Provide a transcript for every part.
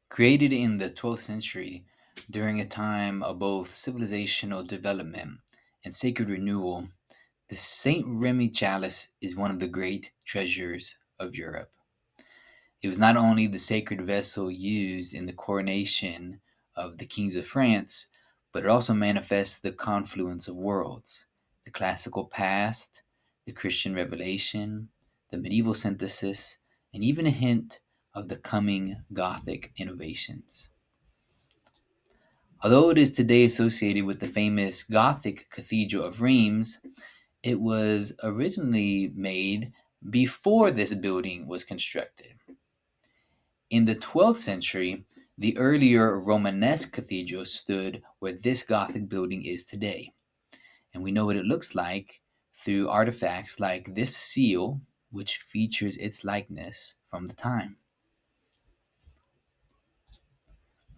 Created in the 12th century during a time of both civilizational development and sacred renewal, the St. Remy Chalice is one of the great treasures of Europe. It was not only the sacred vessel used in the coronation of the kings of France, but it also manifests the confluence of worlds, the classical past, the Christian revelation, the medieval synthesis, and even a hint of the coming Gothic innovations. Although it is today associated with the famous Gothic Cathedral of Reims, it was originally made before this building was constructed. In the 12th century, the earlier Romanesque cathedral stood where this Gothic building is today. And we know what it looks like through artifacts like this seal, which features its likeness from the time.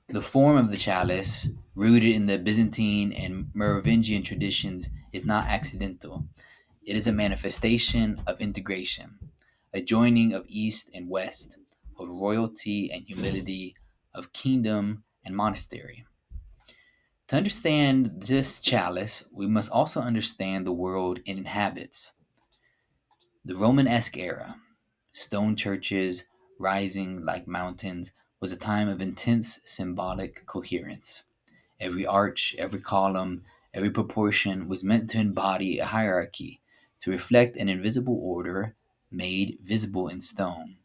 The form of the chalice, rooted in the Byzantine and Merovingian traditions, is not accidental. It is a manifestation of integration, a joining of East and West, of royalty and humility, of kingdom and monastery. To understand this chalice, we must also understand the world it inhabits. The Romanesque era, stone churches rising like mountains, was a time of intense symbolic coherence. Every arch, every column, every proportion was meant to embody a hierarchy, to reflect an invisible order made visible in stone.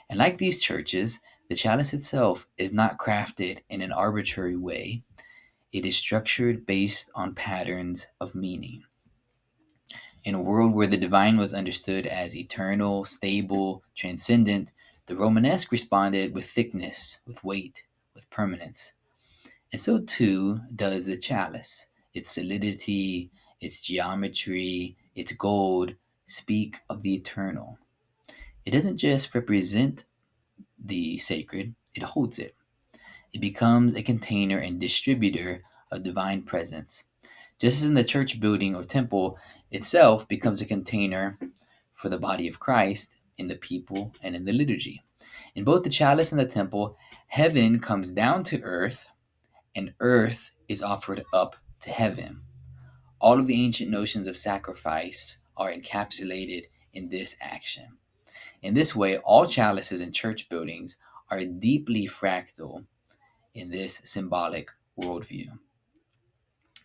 And like these churches, the chalice itself is not crafted in an arbitrary way. It is structured based on patterns of meaning. In a world where the divine was understood as eternal, stable, transcendent, the Romanesque responded with thickness, with weight, with permanence. And so too does the chalice. Its solidity, its geometry, its gold speak of the eternal. It doesn't just represent the sacred, it holds it. It becomes a container and distributor of divine presence. Just as in the church building or temple itself becomes a container for the body of Christ in the people and in the liturgy. In both the chalice and the temple, heaven comes down to earth and earth is offered up to heaven. All of the ancient notions of sacrifice are encapsulated in this action. In this way, all chalices in church buildings are deeply fractal in this symbolic worldview.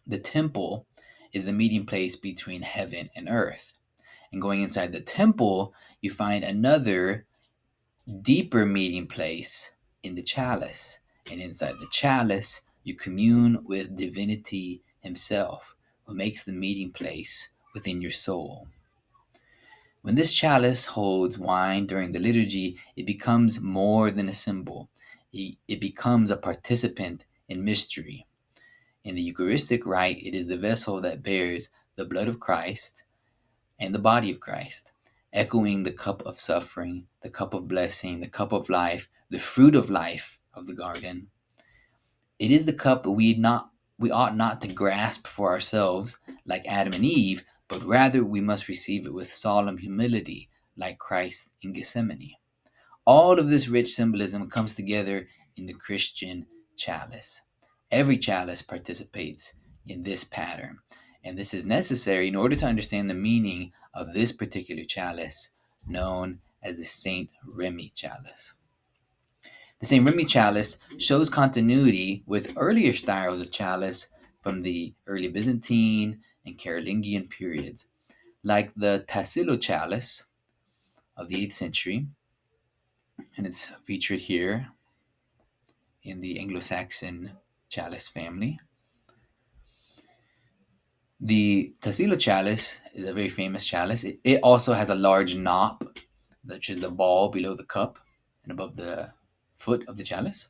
The temple is the meeting place between heaven and earth. And going inside the temple, you find another deeper meeting place in the chalice. And inside the chalice, you commune with divinity himself, who makes the meeting place within your soul. When this chalice holds wine during the liturgy, it becomes more than a symbol. It becomes a participant in mystery. In the Eucharistic rite, it is the vessel that bears the blood of Christ and the body of Christ, echoing the cup of suffering, the cup of blessing, the cup of life, the fruit of life of the garden. It is the cup we ought not to grasp for ourselves like Adam and Eve, but rather we must receive it with solemn humility like Christ in Gethsemane. All of this rich symbolism comes together in the Christian chalice. Every chalice participates in this pattern, and this is necessary in order to understand the meaning of this particular chalice, known as the Saint Remy chalice. The Saint Remy chalice shows continuity with earlier styles of chalice from the early Byzantine and Carolingian periods, like the Tassilo chalice of the 8th century, and it's featured here in the Anglo-Saxon chalice family. The Tassilo chalice is a very famous chalice. It also has a large knop, which is the ball below the cup and above the foot of the chalice.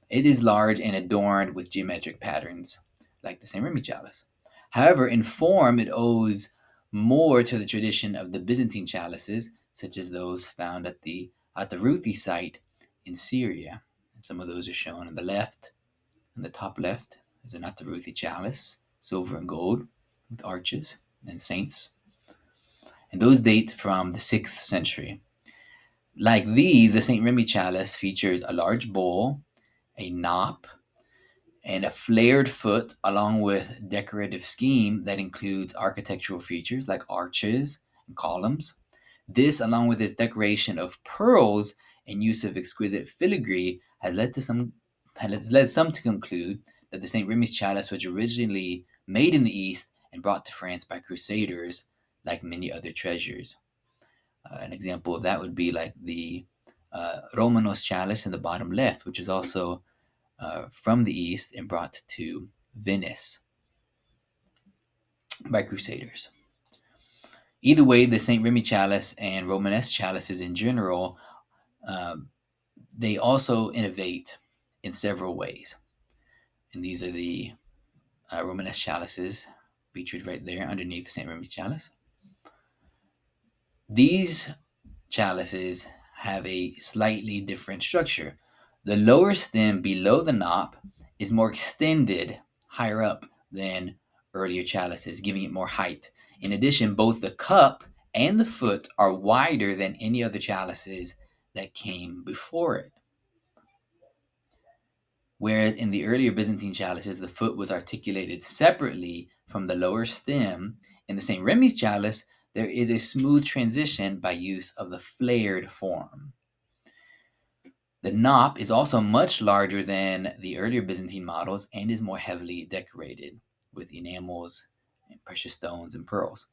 It is large and adorned with geometric patterns, like the St. Remy chalice. However, in form, it owes more to the tradition of the Byzantine chalices, such as those found at the Ruthi site in Syria. And some of those are shown on the left. On the top left is an Ataruthi chalice, silver and gold, with arches and saints. And those date from the 6th century. Like these, the St. Remy chalice features a large bowl, a knop, and a flared foot, along with decorative scheme that includes architectural features like arches and columns. This, along with its decoration of pearls and use of exquisite filigree, has led some to conclude that the St. Remy's chalice was originally made in the East and brought to France by crusaders, like many other treasures. An example of that would be like the Romanesque chalice in the bottom left, which is also from the East and brought to Venice by crusaders. Either way, the St. Remy chalice and Romanesque chalices in general, um, they also innovate in several ways. And these are the Romanesque chalices featured right there underneath the St. Remy chalice. These chalices have a slightly different structure. The lower stem below the knop is more extended higher up than earlier chalices, giving it more height. In addition, both the cup and the foot are wider than any other chalices that came before it. Whereas in the earlier Byzantine chalices, the foot was articulated separately from the lower stem, in the St. Remy's chalice, there is a smooth transition by use of the flared form. The knop is also much larger than the earlier Byzantine models and is more heavily decorated with enamels, and precious stones, and pearls.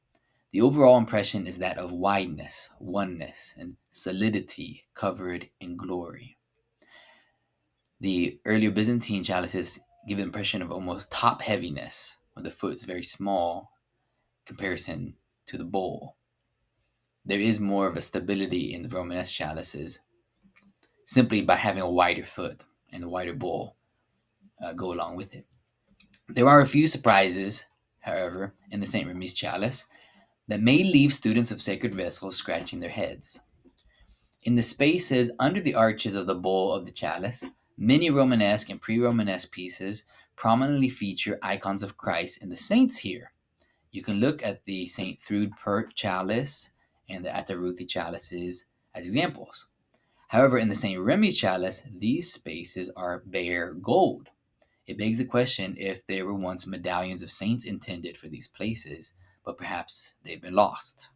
The overall impression is that of wideness, oneness, and solidity covered in glory. The earlier Byzantine chalices give the impression of almost top heaviness, where the foot is very small in comparison to the bowl. There is more of a stability in the Romanesque chalices simply by having a wider foot and a wider bowl go along with it. There are a few surprises, however, in the St. Remy's chalice that may leave students of sacred vessels scratching their heads. In the spaces under the arches of the bowl of the chalice, many Romanesque and pre Romanesque pieces prominently feature icons of Christ and the saints here. You can look at the St. Thrudpert chalice and the Ataruthi chalices as examples. However, in the St. Remy's chalice, these spaces are bare gold. It begs the question if there were once medallions of saints intended for these places, but perhaps they've been lost.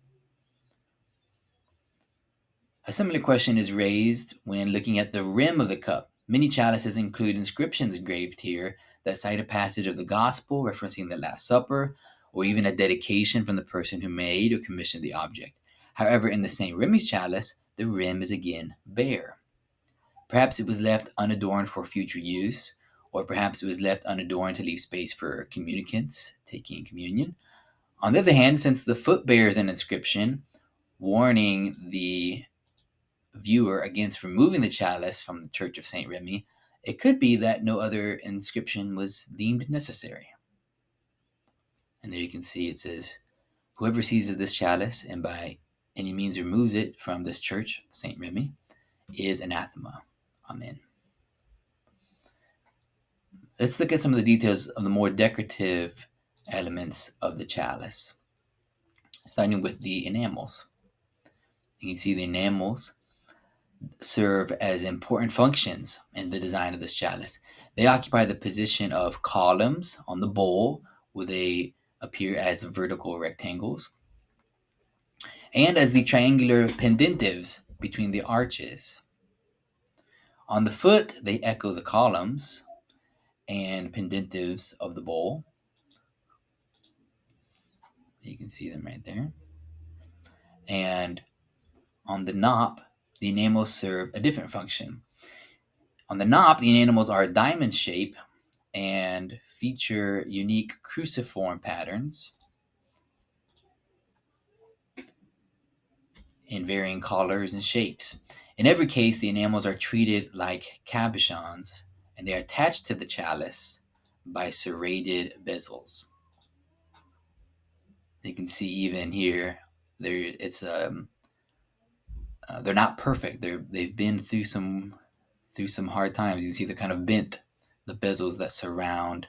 A similar question is raised when looking at the rim of the cup. Many chalices include inscriptions engraved here that cite a passage of the gospel referencing the Last Supper, or even a dedication from the person who made or commissioned the object. However, in the St. Remy's chalice, the rim is again bare. Perhaps it was left unadorned for future use, or perhaps it was left unadorned to leave space for communicants taking communion. On the other hand, since the foot bears an inscription warning the viewer against removing the chalice from the Church of St. Remy, it could be that no other inscription was deemed necessary. And there you can see it says, "Whoever seizes this chalice and by any means removes it from this church, St. Remy, is anathema. Amen." Let's look at some of the details of the more decorative elements of the chalice, starting with the enamels. You can see the enamels serve as important functions in the design of this chalice. They occupy the position of columns on the bowl, where they appear as vertical rectangles, and as the triangular pendentives between the arches. On the foot, they echo the columns and pendentives of the bowl. You can see them right there. And on the knop, the enamels serve a different function. On the knop, the enamels are diamond shape and feature unique cruciform patterns in varying colors and shapes. In every case, the enamels are treated like cabochons, and they are attached to the chalice by serrated bezels. You can see even here, they're not perfect. They've been through some hard times. You can see they're kind of bent, the bezels that surround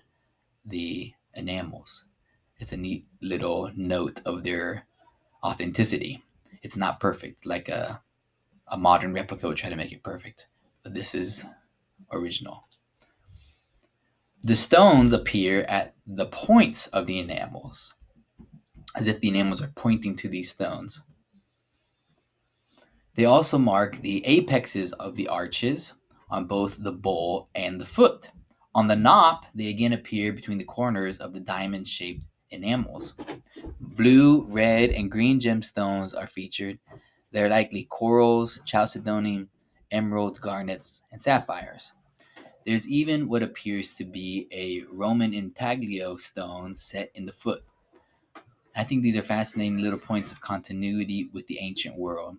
the enamels. It's a neat little note of their authenticity. It's not perfect like a A modern replica would try to make it perfect, but this is original. The stones appear at the points of the enamels, as if the enamels are pointing to these stones. They also mark the apexes of the arches on both the bowl and the foot. On the knop, they again appear between the corners of the diamond-shaped enamels. Blue, red, and green gemstones are featured. They're likely corals, chalcedony, emeralds, garnets, and sapphires. There's even what appears to be a Roman intaglio stone set in the foot. I think these are fascinating little points of continuity with the ancient world.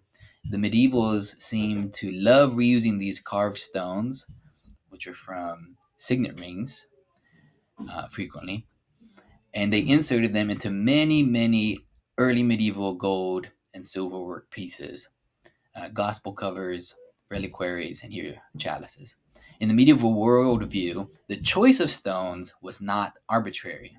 The medievals seem to love reusing these carved stones, which are from signet rings, frequently, and they inserted them into many, many early medieval gold and silver work pieces, gospel covers, reliquaries, and here chalices. In the medieval worldview, the choice of stones was not arbitrary.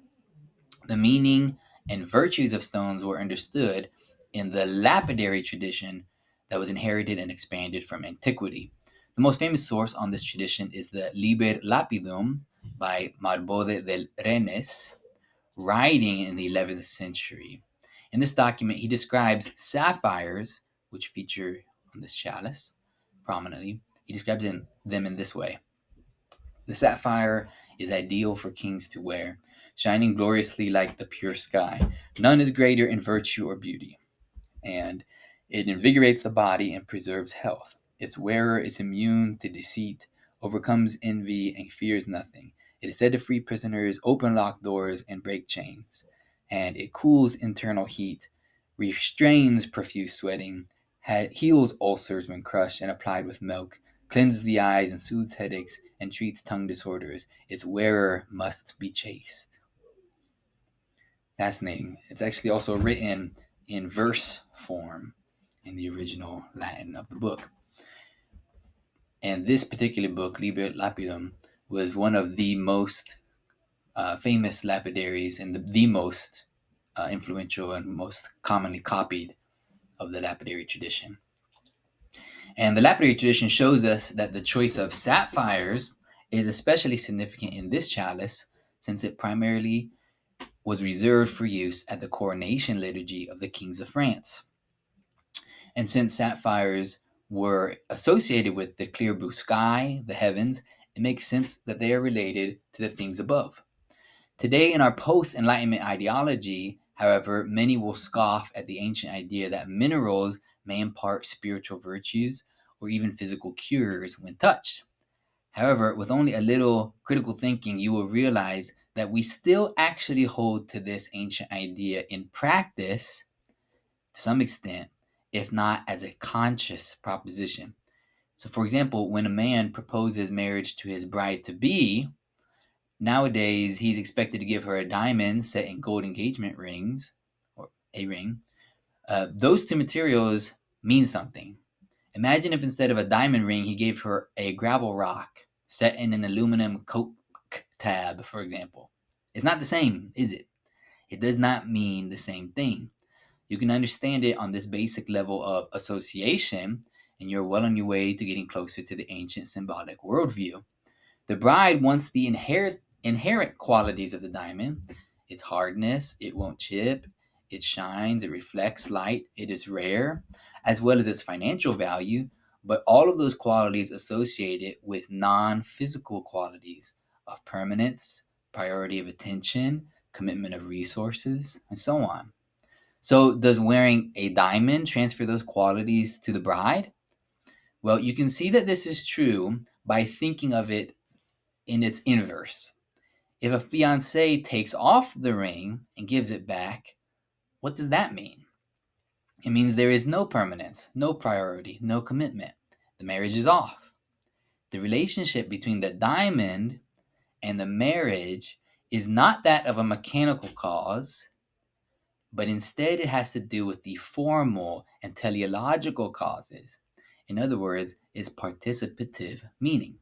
The meaning and virtues of stones were understood in the lapidary tradition that was inherited and expanded from antiquity. The most famous source on this tradition is the Liber Lapidum by Marbode del Rennes, writing in the 11th century. In this document, he describes sapphires, which feature on this chalice prominently. He describes them in this way. The sapphire is ideal for kings to wear, shining gloriously like the pure sky. None is greater in virtue or beauty, and it invigorates the body and preserves health. Its wearer is immune to deceit, overcomes envy, and fears nothing. It is said to free prisoners, open locked doors, and break chains. And it cools internal heat, restrains profuse sweating, heals ulcers when crushed and applied with milk, cleanses the eyes and soothes headaches, and treats tongue disorders. Its wearer must be chaste. Fascinating. It's actually also written in verse form in the original Latin of the book. And this particular book, Liber Lapidum, was one of the most famous lapidaries and the most influential and most commonly copied of the lapidary tradition. And the lapidary tradition shows us that the choice of sapphires is especially significant in this chalice since it primarily was reserved for use at the coronation liturgy of the kings of France. And since sapphires were associated with the clear blue sky, the heavens, it makes sense that they are related to the things above. Today, in our post Enlightenment ideology, however, many will scoff at the ancient idea that minerals may impart spiritual virtues or even physical cures when touched. However, with only a little critical thinking, you will realize that we still actually hold to this ancient idea in practice to some extent, if not as a conscious proposition. So, for example, when a man proposes marriage to his bride to be, nowadays he's expected to give her a diamond set in gold engagement rings or a ring. Those two materials mean something. Imagine if instead of a diamond ring, he gave her a gravel rock set in an aluminum coke tab, for example. It's not the same, is it? It does not mean the same thing. You can understand it on this basic level of association, and you're well on your way to getting closer to the ancient symbolic worldview. The bride wants the inherent qualities of the diamond: its hardness, it won't chip, it shines, it reflects light, it is rare, as well as its financial value, but all of those qualities associated with non physical qualities of permanence, priority of attention, commitment of resources, and so on. So, does wearing a diamond transfer those qualities to the bride? Well, you can see that this is true by thinking of it in its inverse. If a fiance takes off the ring and gives it back, what does that mean? It means there is no permanence, no priority, no commitment. The marriage is off. The relationship between the diamond and the marriage is not that of a mechanical cause, but instead it has to do with the formal and teleological causes. In other words, its participative meaning.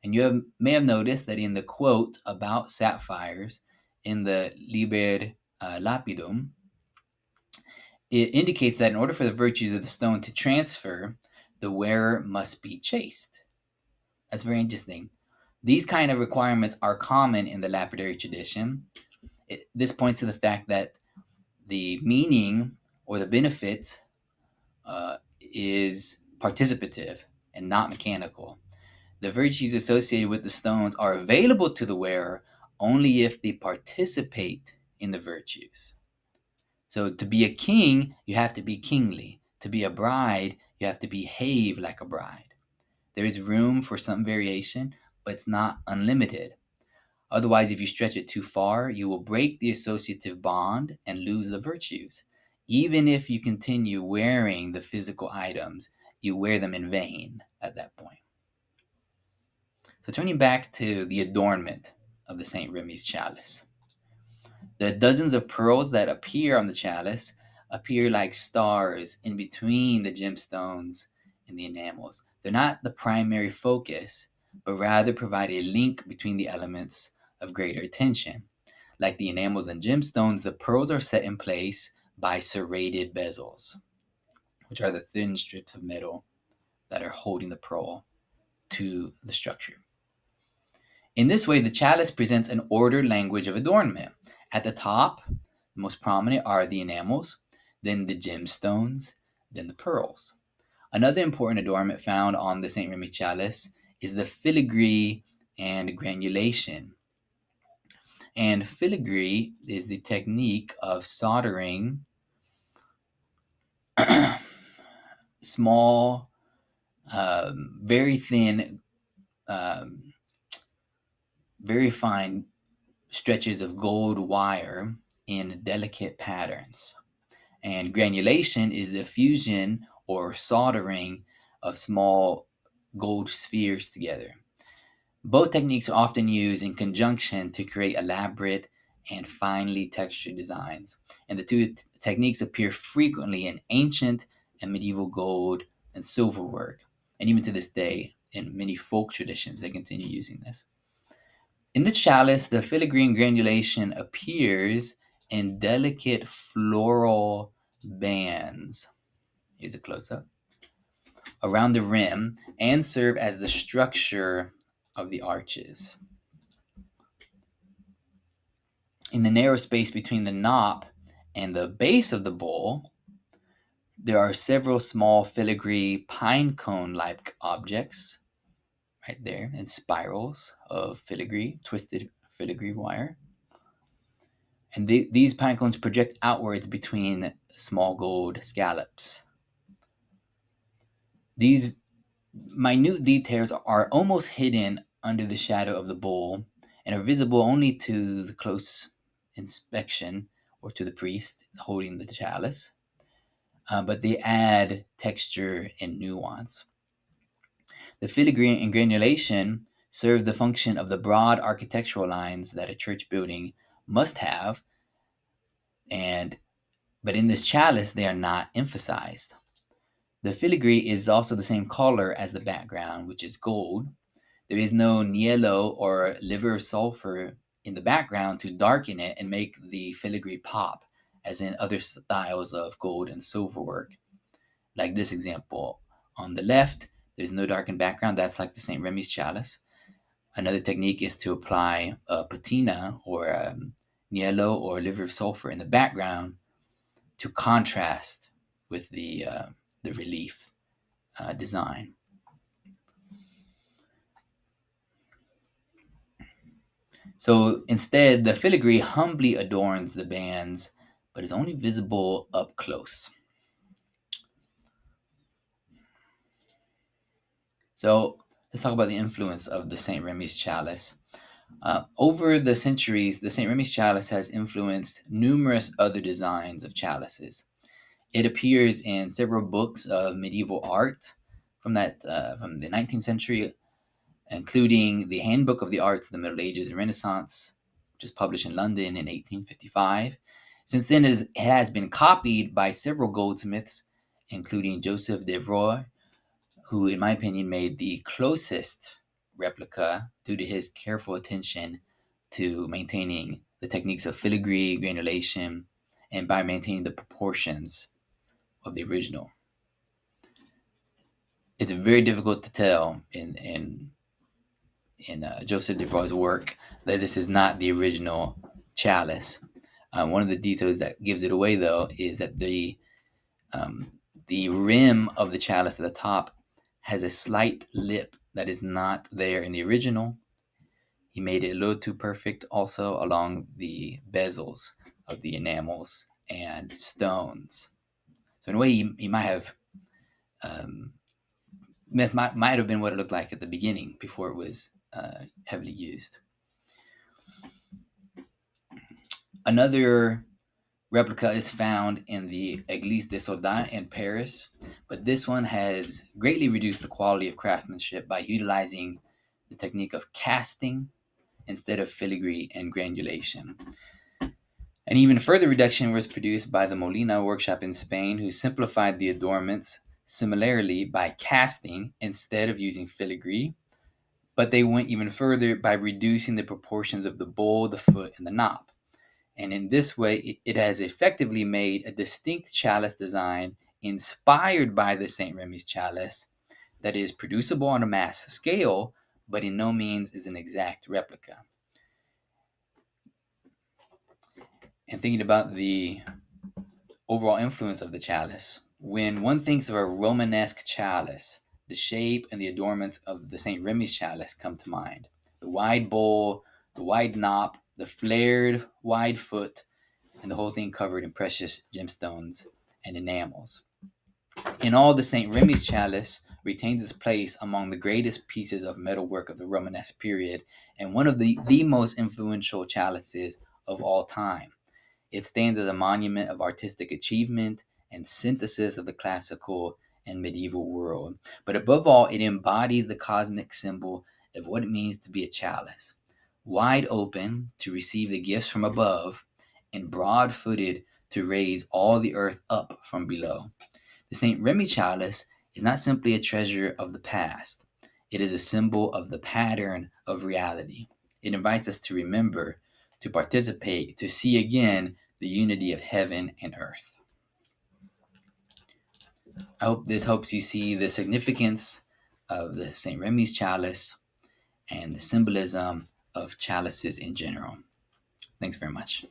And may have noticed that in the quote about sapphires in the Liber Lapidum, It indicates that in order for the virtues of the stone to transfer, the wearer must be chaste. That's very interesting. These kind of requirements are common in the lapidary tradition. This points to the fact that the meaning or the benefit is participative and not mechanical. The virtues associated with the stones are available to the wearer only if they participate in the virtues. So to be a king, you have to be kingly. To be a bride, you have to behave like a bride. There is room for some variation, but it's not unlimited. Otherwise, if you stretch it too far, you will break the associative bond and lose the virtues. Even if you continue wearing the physical items, you wear them in vain at that point. So turning back to the adornment of the St. Remy's chalice. The dozens of pearls that appear on the chalice appear like stars in between the gemstones and the enamels. They're not the primary focus, but rather provide a link between the elements of greater attention. Like the enamels and gemstones, the pearls are set in place by serrated bezels, which are the thin strips of metal that are holding the pearl to the structure. In this way, the chalice presents an ordered language of adornment. At the top, the most prominent are the enamels, then the gemstones, then the pearls. Another important adornment found on the St. Remy chalice is the filigree and granulation. And filigree is the technique of soldering small, very thin, um, very fine stretches of gold wire in delicate patterns. And granulation is the fusion or soldering of small gold spheres together. Both techniques are often used in conjunction to create elaborate and finely textured designs. And the two techniques appear frequently in ancient and medieval gold and silver work. And even to this day, in many folk traditions, they continue using this. In the chalice, the filigree granulation appears in delicate floral bands. Here's a close up around the rim and serve as the structure of the arches. In the narrow space between the knop and the base of the bowl, there are several small filigree pine cone like objects right there in spirals of filigree, twisted filigree wire. And these pine cones project outwards between small gold scallops. These minute details are almost hidden under the shadow of the bowl and are visible only to the close inspection or to the priest holding the chalice, but they add texture and nuance. The filigree and granulation serve the function of the broad architectural lines that a church building must have, but in this chalice they are not emphasized. The filigree is also the same color as the background, which is gold. There is no niello or liver of sulfur in the background to darken it and make the filigree pop, as in other styles of gold and silver work. Like this example. On the left, there's no darkened background. That's like the St. Remy's chalice. Another technique is to apply a patina or niello or liver of sulfur in the background to contrast with the relief design. So instead, the filigree humbly adorns the bands, but is only visible up close. So let's talk about the influence of the St. Remy's chalice. Over the centuries, the St. Remy's chalice has influenced numerous other designs of chalices. It appears in several books of medieval art from the 19th century, including the Handbook of the Arts of the Middle Ages and Renaissance, which was published in London in 1855. Since then, it has been copied by several goldsmiths, including Joseph Devroy, who, in my opinion, made the closest replica due to his careful attention to maintaining the techniques of filigree, granulation, and by maintaining the proportions of the original. It's very difficult to tell in Joseph de Bois' work that this is not the original chalice. One of the details that gives it away, though, is that um, the rim of the chalice at the top has a slight lip that is not there in the original. He made it a little too perfect also along the bezels of the enamels and stones. So in a way, he might have um, might have been what it looked like at the beginning before it was heavily used. Another replica is found in the Église des Soldats in Paris, but this one has greatly reduced the quality of craftsmanship by utilizing the technique of casting instead of filigree and granulation. An even further reduction was produced by the Molina workshop in Spain, who simplified the adornments similarly by casting instead of using filigree, but they went even further by reducing the proportions of the bowl, the foot, and the knob. And in this way, it has effectively made a distinct chalice design inspired by the St. Remy's chalice that is producible on a mass scale, but in no means is an exact replica. And thinking about the overall influence of the chalice, when one thinks of a Romanesque chalice, the shape and the adornments of the St. Remy's chalice come to mind. The wide bowl, the wide knob, the flared wide foot, and the whole thing covered in precious gemstones and enamels. In all, the St. Remy's chalice retains its place among the greatest pieces of metalwork of the Romanesque period and one of the most influential chalices of all time. It stands as a monument of artistic achievement and synthesis of the classical and medieval world. But above all, it embodies the cosmic symbol of what it means to be a chalice, wide open to receive the gifts from above, and broad footed to raise all the earth up from below. The St. Remy chalice is not simply a treasure of the past, it is a symbol of the pattern of reality. It invites us to remember, to participate, to see again the unity of heaven and earth. I hope this helps you see the significance of the St. Remy's chalice and the symbolism of chalices in general. Thanks very much.